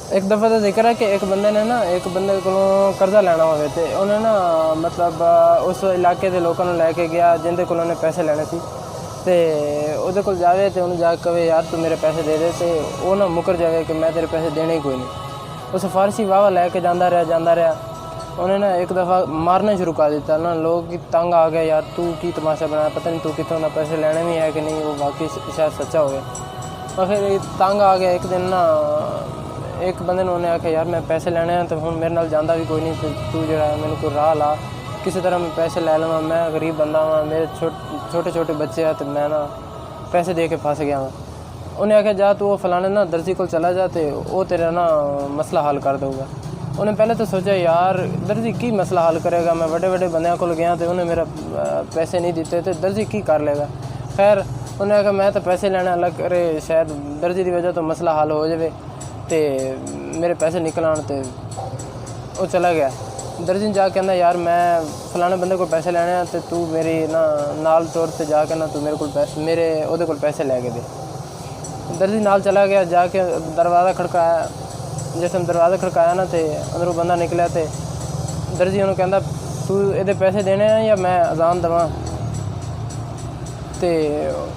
एक दफ़ा का जिक्र है कि एक बंदे ने ना एक बंदे को कर्जा लेना होवे ते उन्हें ना मतलब उस इलाके के लोगों ने लैके गया जिंदे को उन्हें पैसे लेने सी ते उहदे कोल जावे ते उन्हें जाके कहे यार तू मेरे पैसे दे दे ते वो ना मुकर जावे कि मैं तेरे पैसे देने ही कोई नहीं। उस फारसी वाह लैके जाता रहा उन्हें ना एक दफ़ा मारना शुरू कर दिता ना। लोग की तंग आ गए यार तू की तमाशा बनाया, पता नहीं तू कितों ना पैसे लेने भी है कि नहीं, वो वाकई शायद सच्चा हो गया। और फिर तंग आ गया एक दिन ना एक बंदे ने उन्हें आख्या यार मैं पैसे लेने हैं तो हुण मेरे नाल जांदा भी कोई नहीं, तो तू जो है मैंने कोई राह ला किसी तरह मैं पैसे ले लवां, मैं गरीब बंदा हाँ, मेरे छोटे छोटे बच्चे हैं तो मैं ना पैसे दे के फस गया हाँ। उन्हें आख्या जा तू वो फलाने ना दर्जी को चला जा तो वो तेरा ना मसला हल कर दूगा। उन्हें पहले तो सोचा यार दर्जी की मसला हल करेगा, मैं बड़े बड़े बंदियां को गया तो उन्हें मेरा पैसे नहीं दिते तो दर्जी की कर लेगा। खैर उन्हें आख्या मैं तो पैसे लेने अलग करे, शायद दर्जी की वजह तो मसला हल हो जाए तो मेरे पैसे निकल आने। तो वो चला गया दर्जी जा कहना यार मैं फलाने बंदे को पैसे लेने हैं तो तू मेरी ना नाल तौर पर जाके ना तू मेरे को मेरे ओहदे कोल पैसे लैके दे। दर्जी नाल चला गया, जाके दरवाज़ा खड़काया। जिस टाइम दरवाज़ा खड़काया ना तो अंदरों बंदा निकलिया तो दर्जी उन्होंने कहता तू ये पैसे देने हैं या मैं अजान देवां। तो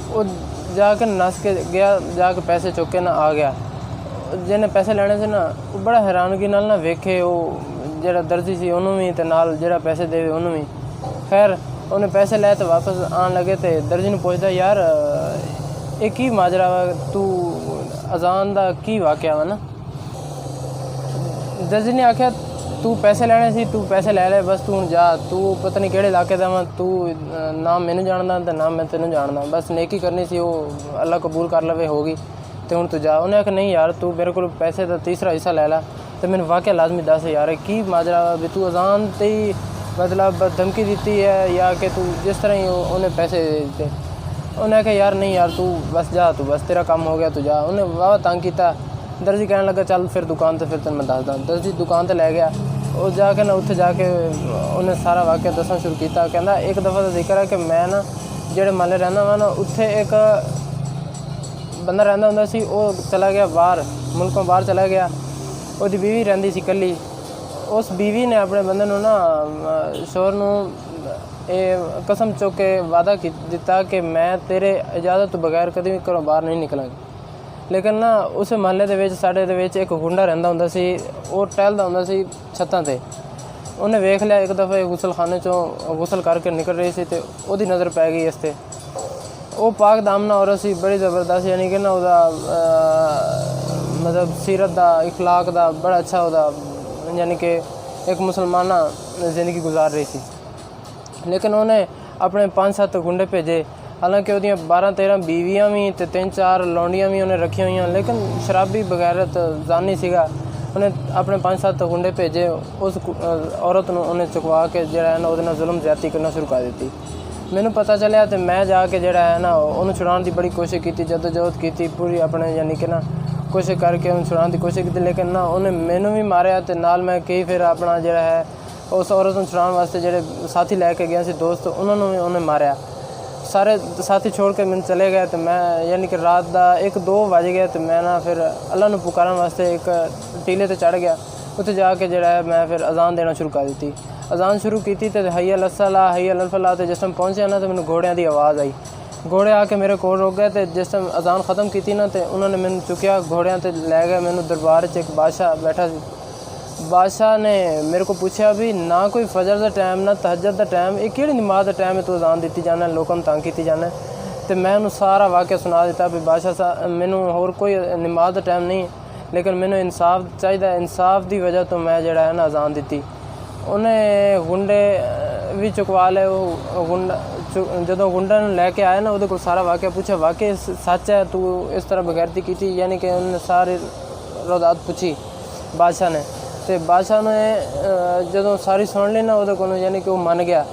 वो जाके नस के गया, जाके पैसे चुक के ना आ गया। जिन्हें पैसे लेने से ना वो बड़ा हैरानगी नाल ना वेखे वो जेड़ा दर्जी सी उन्होंने भी तो नाल जेड़ा पैसे देवे उन्होंने भी। खैर उन्हें पैसे ले तो वापस आन लगे तो दर्जी ने पूछता यार ये की माजरा वा, तू अजान दा की वाकया वा ना। दर्जी ने आख्या तू पैसे लेने सी, तू पैसे ले ले बस, तू जा, तू पता नहीं केड़े इलाके दा वा, तू ना मैनू जानदा ते ना मैं तेनू जानदा, बस नेकी करनी सी वो अल्लाह कबूल कर लवे होगी तो हुण तू जा। उन्हें आख्या नहीं यार तू मेरे को पैसे का तीसरा हिस्सा ले ला तो मैंने वाकया लाजमी दस यार की माजरा भी, तू अजान ते ही मतलब धमकी दी है या कि तू जिस तरह ही उन्हें पैसे दे दिते। उन्हें आख्या यार नहीं यार तू बस जा, तू बस तेरा काम हो गया तू जा। उन्हें वाह तंग किया। दर्जी कहने लगा चल फिर दुकान तो फिर तेन मैं दसदा। दर्जी दुकान तो लै गया, वो जाके ना उत्थे जाके उन्हें सारा वाकया दसना शुरू किया। कहता एक दफ़ा का जिक्र है कि मैं ना जेड़े महल्ले रहना वा ना उत्थे एक बंदा रहिंदा हुंदा सी, वो चला गया बाहर, मुल्कों बाहर चला गया। उसकी बीवी रहिंदी सी कल्ली। उस बीवी ने अपने बंदे नूं ना शोहर नूं कसम चुक के वादा दिता कि मैं तेरे इजाज़त तो बगैर कभी भी घरों बाहर नहीं निकलांगी। लेकिन ना उस महल्ले दे विच साडे दे विच एक गुंडा रहिंदा हुंदा सी, वो टहलदा हुंदा सी छत्तां ते। उन्हें वेख लिया एक दफ़े गुसलखाने चों गुसल करके निकल रही सी तो ओदी नज़र पै गई इस ते। वो पाक दामना औरत सी बड़ी ज़बरदस्त, यानी कि ना उहदा मतलब सीरत दा इखलाक दा बड़ा अच्छा उहदा, यानी कि एक मुसलमाना ज़िंदगी गुजार रही सी। लेकिन उन्हें अपने 5-7 गुंडे भेजे, हालांकि वो 12-13 बीवियाँ भी तो 3-4 लौंडियाँ भी उन्हें रखी हुई हैं, लेकिन शराबी बगैरत जानी सीगा। उन्हें अपने 5-7 गुंडे भेजे, उस औरत नूं उन्हें चुकवा के जिहड़ा है ना उहदे नाल जुल्म ज़्यादती करना शुरू कर दी। मैनू पता चलिया तो मैं जाके जिहड़ा है ना उन्हें छुड़ाने की बड़ी कोशिश की, जदोजहद की पूरी अपने यानी कि ना कोशिश करके उन्हें छुड़ाने की कोशिश की। लेकिन ना उन्हें मैनू भी मारिया तो नाल मैं कई फिर अपना जिहड़ा है उस औरत नूं छुड़ाने वास्ते जिहड़े साथी लैके गया सी दोस्त, उन्होंने भी उन्हें मारिया। सारे साथी छोड़ के मैंने चले गए तो मैं यानी कि रात का 1-2 बज गया तो मैं ना फिर अल्लाह नूं पुकारन वास्ते एक टीले ते चढ़ गया। उत्थे जाके जिहड़ा है मैं फिर अजान देना शुरू कर दी। अजान शुरू की तो हई अल सलाह हई अल फलाह, तो जिस टाइम पहुँचे ना तो मैंने घोड़ियां की आवाज़ आई। घोड़े आके मेरे कोल रुक गए तो जिस टाइम अजान ख़त्म की ना तो उन्होंने मैंने चुकया घोड़ियां ते लै गए। मैंने दरबार च एक बादशाह बैठा सी। बादशाह ने मेरे को पूछा भी ना कोई फजर का टाइम ना तहज्जुद का टाइम, ये केड़ी नमाज का टाइम है तू अजान दी जाना लोगों को तंग की जाना। तो मैं उन्होंने सारा वाक़या सुना दिता भी बादशाह साहब मैनू होर कोई नमाज का टाइम नहीं, लेकिन मैनू इंसाफ चाहिए, इंसाफ की वजह तो मैं जिहड़ा है ना अजान दी। उन्हें गुंडे भी चुकवा ले। वो गुंडा जो गुंडा लैके आया ना वो सारा वाक़या पूछा, वाकई सच है तू इस तरह बगैरती की थी, यानी कि उन्हें सारी रौदात पूछी बादशाह ने। तो बादशाह ने जो सारी सुन ली ना वो यानी कि वो मन गया,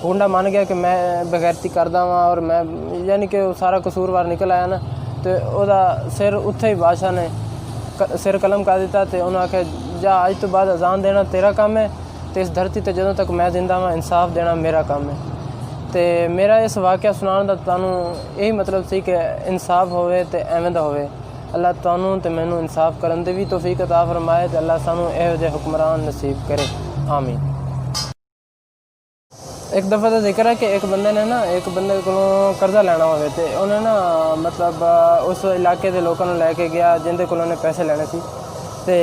गुंडा मान गया कि मैं बगैरती करदा वां और मैं यानी कि सारा कसूरवार निकल आया ना। तो वह सिर उत्थे ही बादशाह ने सिर कलम कर दिता। तो उन्होंने आख्या जा अज तो बाद अजान देना तेरा काम है, तो इस धरती ते जदों तक मैं जिंदा वां इंसाफ देना मेरा काम है। तो मेरा इस वाक़या सुनाने का तुहानूं यही मतलब सी कि इंसाफ होवे तो एवें दा होवे। अल्लाह तुहानू ते मैनू इंसाफ करन दी भी तौफीक अता फरमाए ते अल्लाह सानू इहो जिहे हुक्मरान नसीब करे, आमीन। एक दफ़ा का जिक्र है कि एक बंदे ने ना एक बंदे को कर्जा लेना होवे ते उन्हें ना मतलब उस इलाके के लोगों ने लैके गया जिंदे को उन्हें पैसे लेने सी ते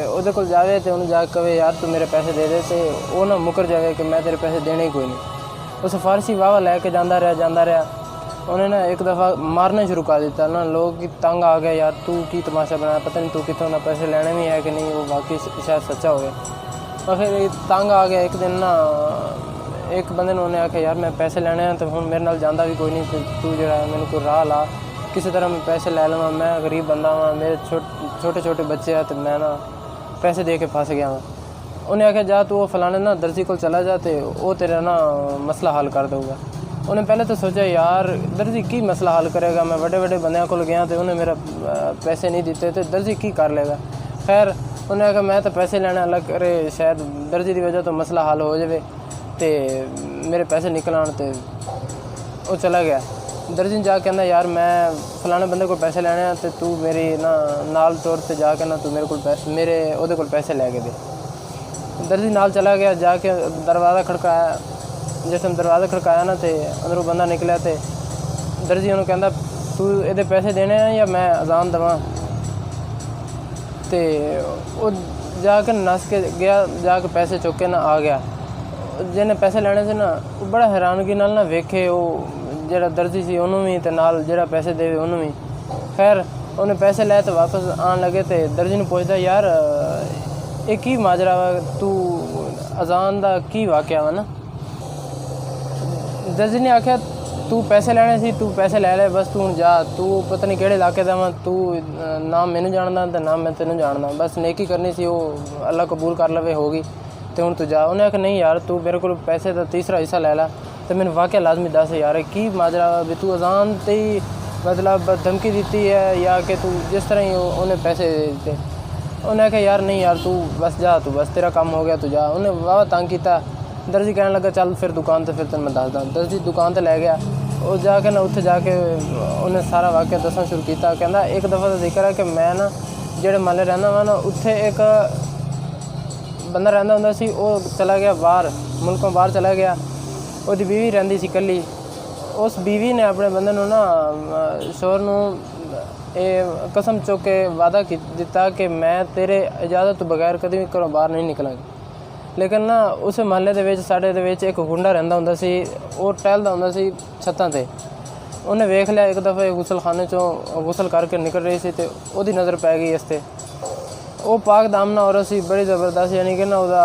उहदे कोल जावे ते उन्हें जाके कहे यार तू मेरे पैसे दे दे ते वो ना मुकर जावे कि मैं तेरे पैसे देने ही कोई नहीं। उस फारसी वाह लैके जाता रहा उन्हें ना एक दफ़ा मारना शुरू कर दिता ना। लोग तंग आ गए, यार तू की तमाशा बनाया, पता नहीं तू कितों ना पैसे लेने भी है कि नहीं, वो बाकी शायद सच्चा हो गया। और फिर तंग आ गया एक दिन ना एक बंदे ने उन्हें आख्या यार मैं पैसे लेने हैं तो हूँ मेरे नाल जांदा भी कोई नहीं, तू जो है मैंने कोई राह ला किसी तरह मैं पैसे ले लवां, मैं गरीब बंदा वा, मेरे छोटे छोटे बच्चे हैं तो मैं ना पैसे दे के फस गया वा। उन्हें आख्या जा तू वो फलाने ना दर्जी को चला जा तो वो तेरा ना मसला हल कर दूगा। उन्हें पहले तो सोचा यार दर्जी की मसला हल करेगा, मैं बड़े बड़े बंदियां को गया तो उन्हें मेरा पैसे नहीं दिते तो दर्जी की कर लेगा। खैर उन्हें आख्या मैं तो पैसे लेने अलग करे, शायद दर्जी की वजह तो मसला हल हो जाए तो मेरे पैसे निकल आन। तो वो चला गया दर्जी जा कहना यार मैं फलाने बंदे को पैसे लेने हैं तो तू मेरी ना नाल तौर पर जाके ना तू मेरे को मेरे ओदे को पैसे लैके दे। दर्जी नाल चला गया, जाके दरवाज़ा खड़काया। जिस टाइम दरवाज़ा खड़काया ना तो अंदरों बंदा निकलिया तो दर्जी उन्होंने कहता तू ये पैसे देने हैं या मैं अजान देवां। तो वो जाके नस के गया, जाके पैसे चुक के ना आ गया। जिन्हें पैसे लेने से ना वो बड़ा हैरानगी नाल ना वेखे वो जेड़ा दर्जी सी उन्होंने भी तो नाल जेड़ा पैसे देवे उन्होंने भी। खैर उन्हें पैसे ले तो वापस आन लगे तो दर्जी ने पूछता यार एक ही माजरा वा, तू अजान दा की वाक़या वा ना। दर्जी ने आख्या तू पैसे लेने सी, तू पैसे ले ले बस, तू जा, तू पता नहीं केड़े इलाके दा वा, तू ना मैनू जानदा तो ना मैं तेनू जानदा, बस नेकी करनी सी वो अल्लाह कबूल कर लवे होगी तो हुण तू जा। उन्हें आख्या नहीं यार तू मेरे को पैसे का तीसरा हिस्सा ले ला तो मैंने वाक़या लाजमी दस यार की माजरा भी, तू अजान ते ही मतलब धमकी दी है या कि तू जिस तरह ही उन्हें पैसे दे दिते। उन्हें आख्या यार नहीं यार तू बस जा, तू बस तेरा काम हो गया तू जा। उन्हें वाह तंग किया। दर्जी कहने लगा चल फिर दुकान तो फिर तेन मैं दसदा। दर्जी दुकान तो लै गया, वो जाके ना उत्थे जाके उन्हें सारा वाक़या दसना शुरू किया। कहना एक दफ़ा तो जिक्र है कि मैं ना जेड़े महल्ले रहना वा ना उत्थे एक बंदा रहिंदा हुंदा सी, वो चला गया बाहर, मुल्कों बाहर चला गया। उसकी बीवी रहिंदी सी कल्ली। उस बीवी ने अपने बंदे नूं ना शोहर नूं कसम चुक के वादा दिता कि मैं तेरे इजाज़त तो बगैर कभी भी घरों बाहर नहीं निकलांगी। लेकिन ना उस महल्ले दे विच साडे दे विच एक गुंडा रहिंदा हुंदा सी, वो टहलदा हुंदा सी छत्तां ते। उन्हें वेख लिया एक दफ़े गुसलखाने चों गुसल करके निकल रही सी तो उसकी नज़र पै गई इस ते। वो पाक दामना औरत सी बड़ी ज़बरदस्त, यानी कि ना उसदा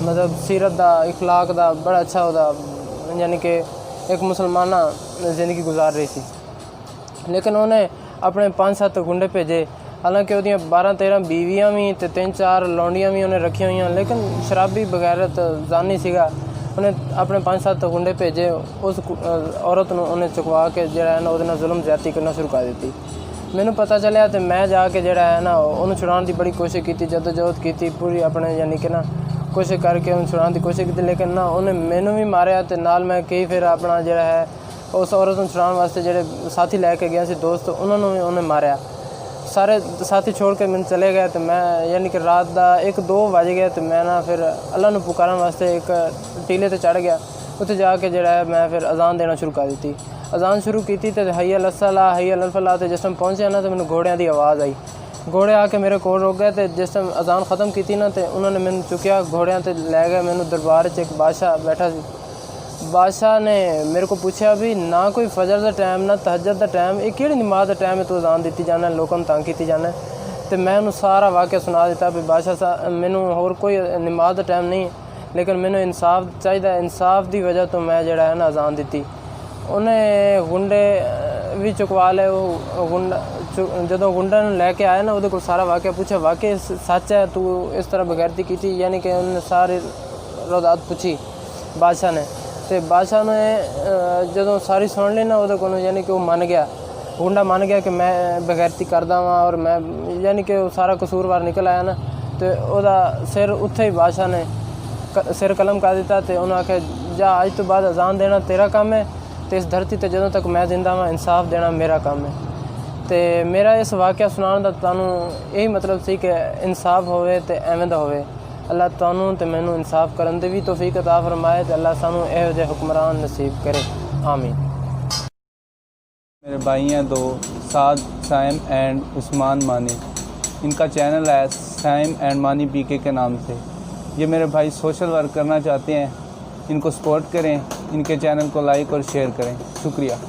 मतलब सीरत दा इखलाक दा बड़ा अच्छा उसदा, यानी कि एक मुसलमाना ज़िंदगी गुजार रही सी। लेकिन उन्हें अपने 5-7 गुंडे भेजे, हालांकि वो 12-13 बीवियाँ भी तो 3-4 लौंडियाँ भी उन्हें रखी हुई, लेकिन शराबी बगैरत जानी सीगा। उन्हें अपने 5-7 गुंडे भेजे, उस औरत नूं उन्हें चुकवा के जिहड़ा है ना उहदे नाल जुल्म ज़्यादती करना शुरू कर दी। मैनू पता चलिया तो मैं जाके जिहड़ा है ना उन्हें छुड़ाने की बड़ी कोशिश की, जदोजहद की पूरी अपने यानी कि ना कोशिश करके उन्हें छुड़ाने की कोशिश की। लेकिन ना उन्हें मैनू भी मारिया तो नाल मैं कई फिर अपना जिहड़ा है उस औरत नूं छुड़ाने वास्ते जिहड़े साथी लैके गया सी दोस्त, उन्होंने भी उन्हें मारिया। सारे साथी छोड़ के मैंने चले गए तो मैं यानी कि रात का 1-2 बज गया तो मैं ना फिर अल्लाह नूं पुकारन वास्ते एक टीले ते चढ़ गया। उत्थे जाके जिहड़ा है मैं फिर अजान देना शुरू कर दी। अजान शुरू की तो हई अल सलाह हई अल फलाह, तो जिस टाइम पहुँचे ना तो मैंने घोड़ियां की आवाज़ आई। घोड़े आके मेरे कोल रुक गए तो जिस टाइम अजान ख़त्म की ना तो उन्होंने मैंने चुकया घोड़ियां ते लै गए। मैनू दरबार च एक बादशाह बैठा सी। बादशाह ने मेरे को पूछा भी ना कोई फजर का टाइम ना तहज्जुद का टाइम, ये केड़ी नमाज का टाइम है तू अजान दी जाना लोगों को तंग की जाना। तो मैं उन्होंने सारा वाक़या सुना दिता भी बादशाह साहब मैनू होर कोई नमाज का टाइम नहीं, लेकिन मैनू इंसाफ चाहिए, इंसाफ की वजह तो मैं जिहड़ा है ना अजान दी। उन्हें गुंडे भी चुकवा ले। वो गुंडा जो गुंडा लैके आया ना वो सारा वाक़या पूछा, वाकई सच है तू इस तरह बगैरती की थी, यानी कि उन्हें सारी रौदात पूछी बादशाह ने। तो बादशाह ने जो सारी सुन ली ना वो यानी कि वो मन गया, गुंडा मन गया कि मैं बगैरती करदा वां और मैं यानी कि वो सारा कसूरवार निकल आया ना। तो वह सिर उत्थे ही बादशाह ने सिर कलम कर दिता। तो उन्होंने आख्या जा अज तो बाद अजान देना तेरा काम है, तो इस धरती ते जदों तक मैं जिंदा वां इंसाफ देना मेरा काम है। ਤੇ मेरा इस वाक़या सुनाने ਦਾ ਤੁਹਾਨੂੰ यही मतलब ਸੀ कि इंसाफ होवे ਤੇ ਐਵੇਂ ਦਾ ਹੋਵੇ। अल्लाह ਤੁਹਾਨੂੰ ਤੇ ਮੈਨੂੰ इंसाफ ਕਰਨ ਦੀ भी तौफीक अता फरमाए ਤੇ अल्लाह ਸਾਨੂੰ ਇਹੋ ਜਿਹੇ हुक्मरान नसीब करे, आमीन। मेरे भाई हैं दो, साद साइम एंड उस्मान मानी। इनका चैनल है साइम एंड मानी पीके के नाम से। ये मेरे भाई सोशल वर्क करना चाहते हैं, इनको सपोर्ट करें, इनके चैनल को लाइक और शेयर करें। शुक्रिया।